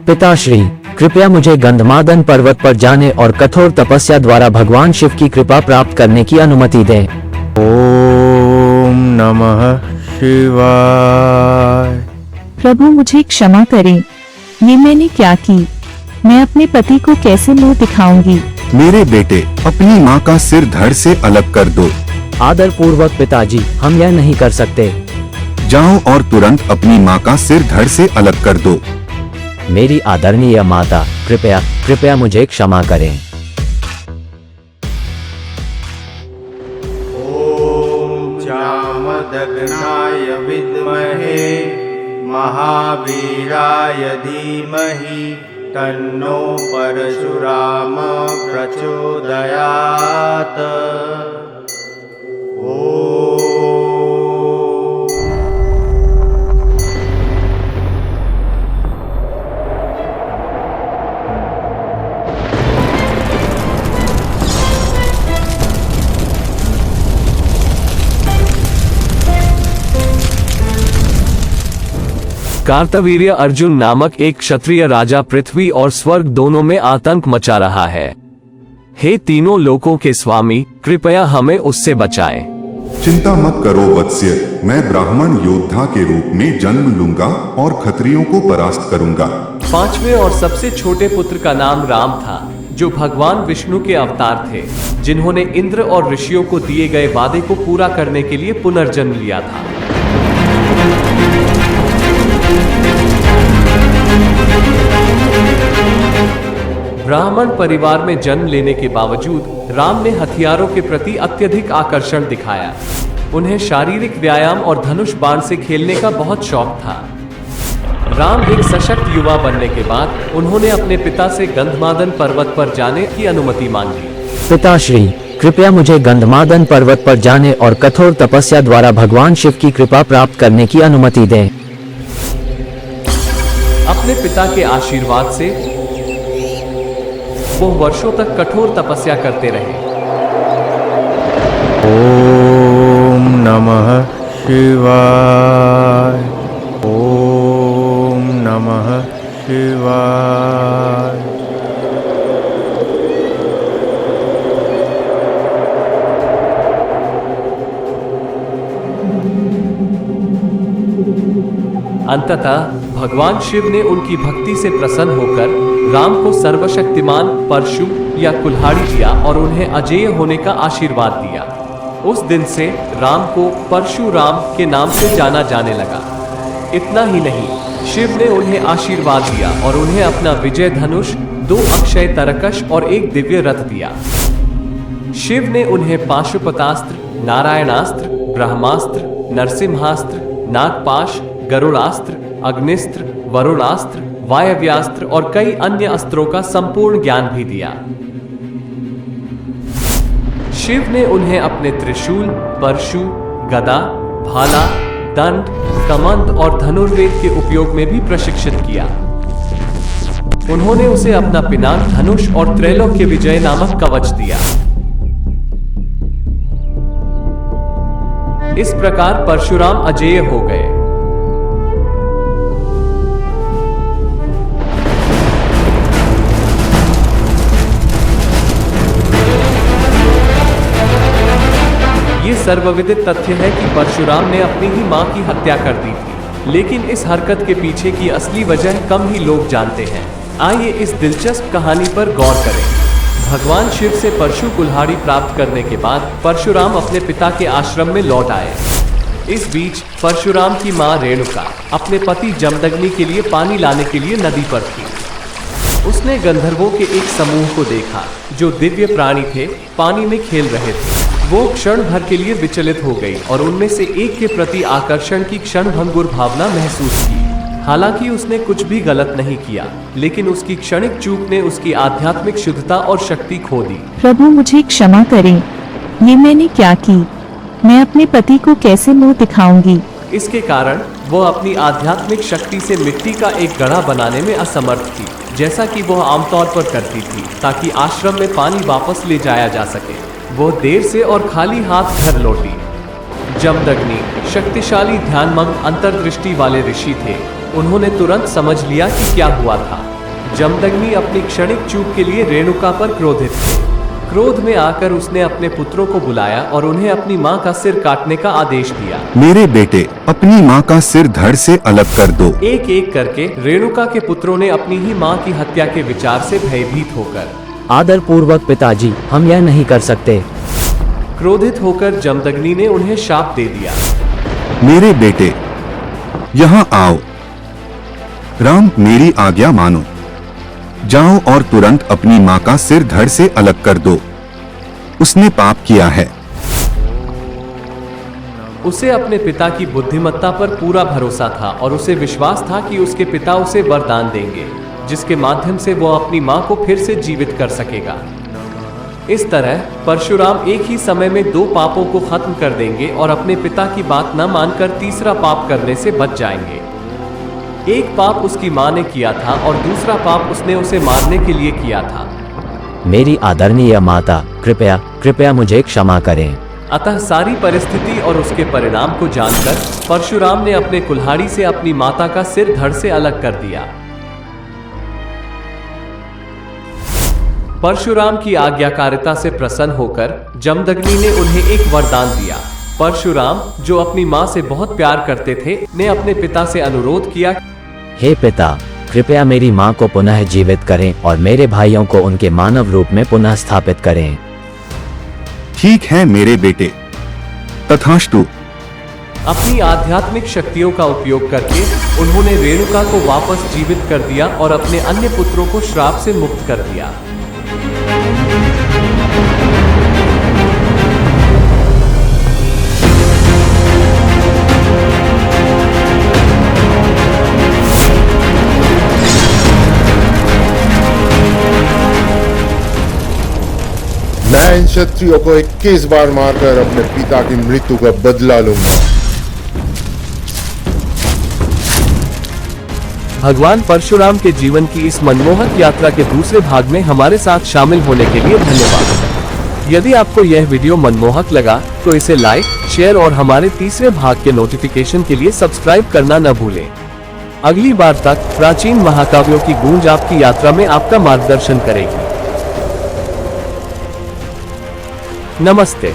पिताश्री, कृपया मुझे गंधमादन पर्वत पर जाने और कठोर तपस्या द्वारा भगवान शिव की कृपा प्राप्त करने की अनुमति दें। ओम नमः शिवाय। प्रभु मुझे क्षमा करें, ये मैंने क्या की? मैं अपने पति को कैसे मुंह दिखाऊंगी? मेरे बेटे, अपनी माँ का सिर धड़ से अलग कर दो। आदर पूर्वक पिताजी, हम यह नहीं कर सकते। जाओ और तुरंत अपनी माँ का सिर धड़ से अलग कर दो। मेरी आदरणीय माता, कृपया कृपया मुझे क्षमा करें। ओम जामदग्नाय विद्महे महावीराय धीमहि तन्नो परशुराम प्रचोदयात्। कार्तवीर्य अर्जुन नामक एक क्षत्रिय राजा पृथ्वी और स्वर्ग दोनों में आतंक मचा रहा है। हे तीनों लोकों के स्वामी, कृपया हमें उससे बचाएं। चिंता मत करो वत्स्य, मैं ब्राह्मण योद्धा के रूप में जन्म लूंगा और खत्रियों को परास्त करूंगा। पांचवें और सबसे छोटे पुत्र का नाम राम था, जो भगवान विष्णु के अवतार थे, जिन्होंने इंद्र और ऋषियों को दिए गए वादे को पूरा करने के लिए पुनर्जन्म लिया था। ब्राह्मण परिवार में जन्म लेने के बावजूद राम ने हथियारों के प्रति अत्यधिक आकर्षण दिखाया। उन्हें शारीरिक व्यायाम और धनुष बाण से खेलने का बहुत शौक था। राम एक सशक्त युवा बनने के बाद उन्होंने अपने पिता से गंधमादन पर्वत पर जाने की अनुमति मांगी। पिताश्री, कृपया मुझे गंधमादन पर्वत पर जाने और कठोर तपस्या द्वारा भगवान शिव की कृपा प्राप्त करने की अनुमति दें। अपने पिता के आशीर्वाद से वो वर्षों तक कठोर तपस्या करते रहे। ओम नमः शिवाय। ओम नमः शिवाय। अंततः भगवान शिव ने उनकी भक्ति से प्रसन्न होकर राम को सर्वशक्तिमान परशु या कुल्हाड़ी दिया और उन्हें अजेय होने का आशीर्वाद दिया। उस दिन से राम को परशुराम के नाम से जाना जाने लगा। इतना ही नहीं, शिव ने उन्हें आशीर्वाद दिया और उन्हें अपना विजय धनुष, 2 अक्षय तरकश और 1 दिव्य रथ दिया। शिव ने उन्हें पाशुपतास्त्र, नारायणास्त्र, ब्रह्मास्त्र, नरसिम्हास्त्र, नागपाश, गरुड़ास्त्र, अग्निस्त्र, वरुणास्त्र, वायव्यास्त्र और कई अन्य अस्त्रों का संपूर्ण ज्ञान भी दिया। शिव ने उन्हें अपने त्रिशूल, परशु, गदा, भाला, दंड, कमंद और धनुर्वेद के उपयोग में भी प्रशिक्षित किया। उन्होंने उसे अपना पिनाक धनुष और त्रैलोक्य विजय नामक कवच दिया। इस प्रकार परशुराम अजेय हो गए। ये सर्वविदित तथ्य है कि परशुराम ने अपनी ही मां की हत्या कर दी थी, लेकिन इस हरकत के पीछे की असली वजह कम ही लोग जानते हैं। आइए इस दिलचस्प कहानी पर गौर करें। भगवान शिव से परशु कुल्हाड़ी प्राप्त करने के बाद परशुराम अपने पिता के आश्रम में लौट आए। इस बीच परशुराम की मां रेणुका अपने पति जमदग्नि के लिए पानी लाने के लिए नदी पर थी। उसने गंधर्वों के एक समूह को देखा जो दिव्य प्राणी थे, पानी में खेल रहे थे। वो क्षण भर के लिए विचलित हो गई और उनमें से एक के प्रति आकर्षण की क्षणभंगुर भावना महसूस की। हालांकि उसने कुछ भी गलत नहीं किया, लेकिन उसकी क्षणिक चूक ने उसकी आध्यात्मिक शुद्धता और शक्ति खो दी। प्रभु मुझे क्षमा करें, ये मैंने क्या की? मैं अपने पति को कैसे मुंह दिखाऊंगी? इसके कारण वो अपनी आध्यात्मिक शक्ति से मिट्टी का एक गढ़ा बनाने में असमर्थ थी, जैसा कि वह आमतौर पर करती थी, ताकि आश्रम में पानी वापस ले जाया जा सके। वो देर से और खाली हाथ घर लौटी। जमदग्नि शक्तिशाली ध्यानमग्न अंतर्दृष्टि वाले ऋषि थे। उन्होंने तुरंत समझ लिया कि क्या हुआ था। जमदग्नि अपनी क्षणिक चूक के लिए रेणुका पर क्रोधित थे। क्रोध में आकर उसने अपने पुत्रों को बुलाया और उन्हें अपनी मां का सिर काटने का आदेश दिया। मेरे बेटे, अपनी माँ का सिर धड़ से अलग कर दो। एक एक करके रेणुका के पुत्रों ने अपनी ही मां की हत्या के विचार से भयभीत होकर, आदर पूर्वक पिताजी, हम यह नहीं कर सकते। क्रोधित होकर जमदग्नि ने उन्हें शाप दे दिया। मेरे बेटे, यहाँ आओ। राम, मेरी आज्ञा मानो। जाओ और तुरंत अपनी माँ का सिर धड़ से अलग कर दो। उसने पाप किया है। उसे अपने पिता की बुद्धिमत्ता पर पूरा भरोसा था और उसे विश्वास था कि उसके पिता उसे वरदान देंगे, जिसके माध्यम से वो अपनी मां को फिर से जीवित कर सकेगा। इस तरह परशुराम एक ही समय में 2 पापों को खत्म कर देंगे और अपने पिता की बात न मानकर तीसरा पाप करने से बच जाएंगे। एक पाप उसकी मां ने किया था और दूसरा पाप उसने उसे मारने के लिए किया था। मेरी आदरणीय माता, कृपया कृपया मुझे क्षमा करें। अतः सारी परिस्थिति और उसके परिणाम को जानकर परशुराम ने अपने कुल्हाड़ी से अपनी माता का सिर धड़ से अलग कर दिया। परशुराम की आज्ञाकारिता से प्रसन्न होकर जमदग्नि ने उन्हें एक वरदान दिया। परशुराम, जो अपनी मां से बहुत प्यार करते थे, ने अपने पिता से अनुरोध किया, हे पिता, कृपया मेरी मां को पुनः जीवित करें और मेरे भाइयों को उनके मानव रूप में पुनः स्थापित करें। ठीक है मेरे बेटे, तथास्तु। अपनी आध्यात्मिक शक्तियों का उपयोग करके उन्होंने रेणुका को वापस जीवित कर दिया और अपने अन्य पुत्रों को श्राप से मुक्त कर दिया। मैं इन क्षत्रियों को 21 बार मारकर अपने पिता की मृत्यु का बदला लूंगा। भगवान परशुराम के जीवन की इस मनमोहक यात्रा के दूसरे भाग में हमारे साथ शामिल होने के लिए धन्यवाद। यदि आपको यह वीडियो मनमोहक लगा तो इसे लाइक, शेयर और हमारे तीसरे भाग के नोटिफिकेशन के लिए सब्सक्राइब करना न भूलें। अगली बार तक प्राचीन महाकाव्यों की गूंज आपकी यात्रा में आपका मार्गदर्शन करेगी। नमस्ते।